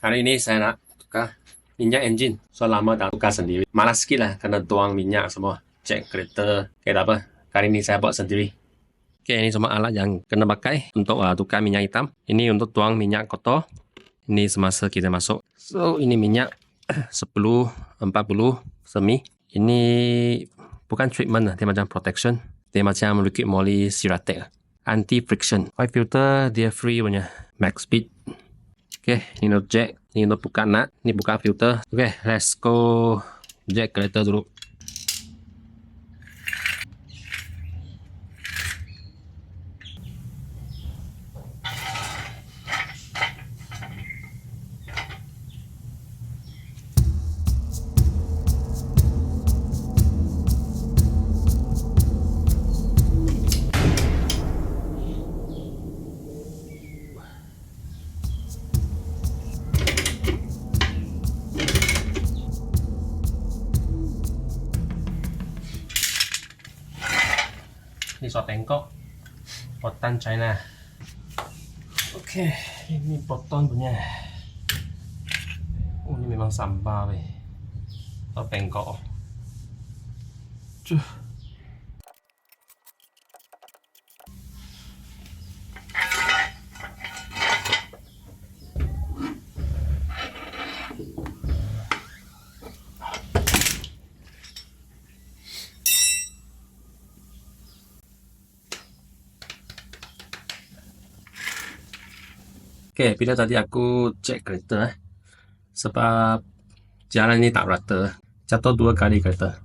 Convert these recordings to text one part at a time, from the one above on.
Hari ini saya nak tukar minyak enjin. So lama dah tukar sendiri. Malas sikit lah kena tuang minyak semua. Cek kereta. Okay, tak apa. Kali ini saya buat sendiri. Okay, ini semua alat yang kena pakai untuk tukar minyak hitam. Ini untuk tuang minyak kotor. Ini semasa kita masuk. So ini minyak 10-40 semi. Ini bukan treatment lah. Dia macam protection. Dia macam liquid moly Ceratex. Anti friction. Oil filter dia free punya. Max speed. Okay, ini untuk jack, ini untuk buka nut, ini buka filter. Okay, let's go jack kereta dulu. Ini soal bengkok, potan China. Oke, ini poton punya. Oh, ini memang sampah weh. Soal bengkok. Cuh. Okay, bila tadi aku cek kereta sebab jalan ni tak rata, jatuh 2 kali kereta.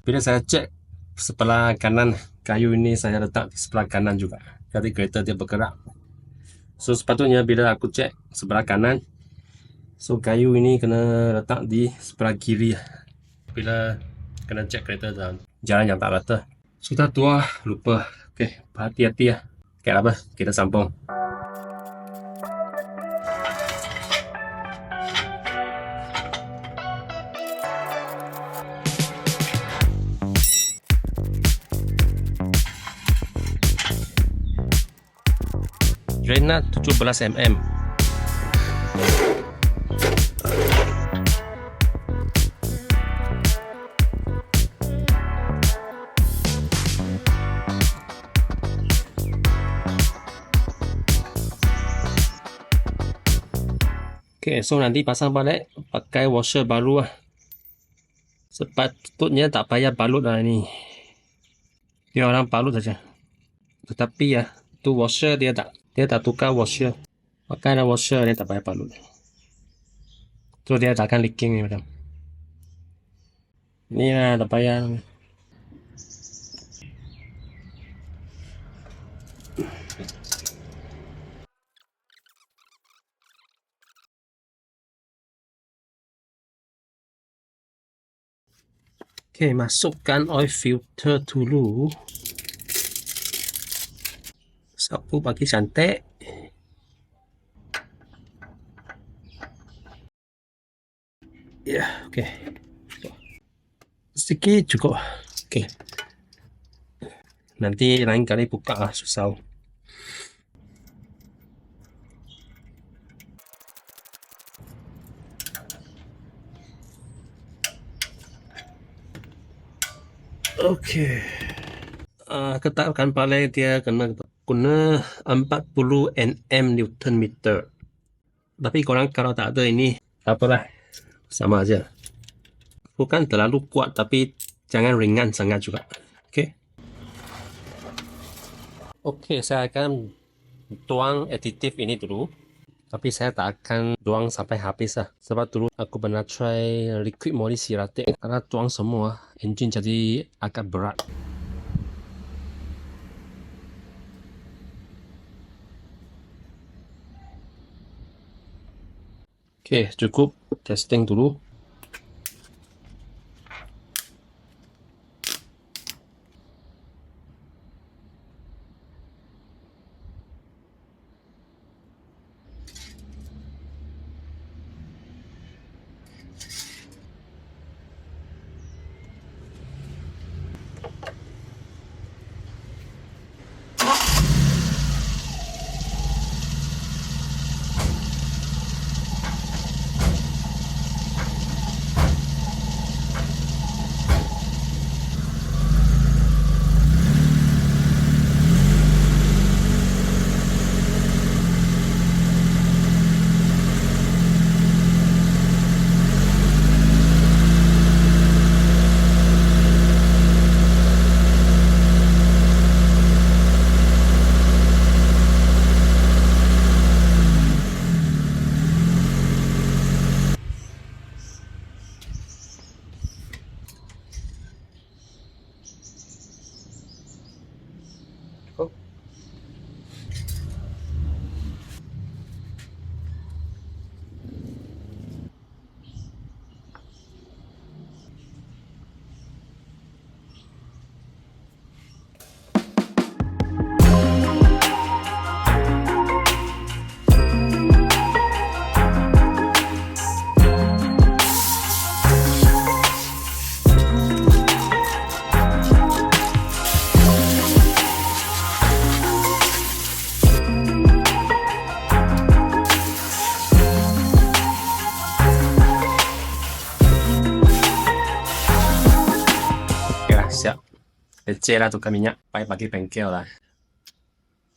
Bila saya cek sebelah kanan, kayu ini saya letak di sebelah kanan juga, jadi kereta dia bergerak. So sepatutnya bila aku cek sebelah kanan, so kayu ini kena letak di sebelah kiri. Bila kena cek kereta dalam jalan yang tak rata, sudah tua lupa. Okay, hati-hati ya. Okay, apa? Kita sambung. Drain 17 mm. Okay, so nanti pasang balik pakai washer baru lah. Sepatutnya tak payah balut lah ini. Dia orang balut saja. Tetapi ya, tu washer dia tak tukar washer. Pakai ada washer dia tak payah balut. Tu dia tak akan leaking ni macam. Ni lah tak payah. Okay, masukkan oil filter dulu. Sapu bagi cantik. Ya, okay. Sedikit cukup. Okay. Nanti lain kali buka lah, susah. Okay. Ketatkan palai dia kena guna 40 Nm Newton meter. Tapi korang kalau tak ada ini, tak apalah, sama aja. Bukan terlalu kuat tapi jangan ringan sangat juga. Okay. Okay, saya akan tuang aditif ini dulu. Tapi saya tak akan tuang sampai habis lah. Sebab dulu aku pernah try liquid moly Ceratex. Karena tuang semua, engine jadi agak berat. Okay, cukup. Testing dulu. Leceh lah tukar minyak. Baik bagi bengkel lah.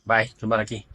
Bye, jumpa lagi.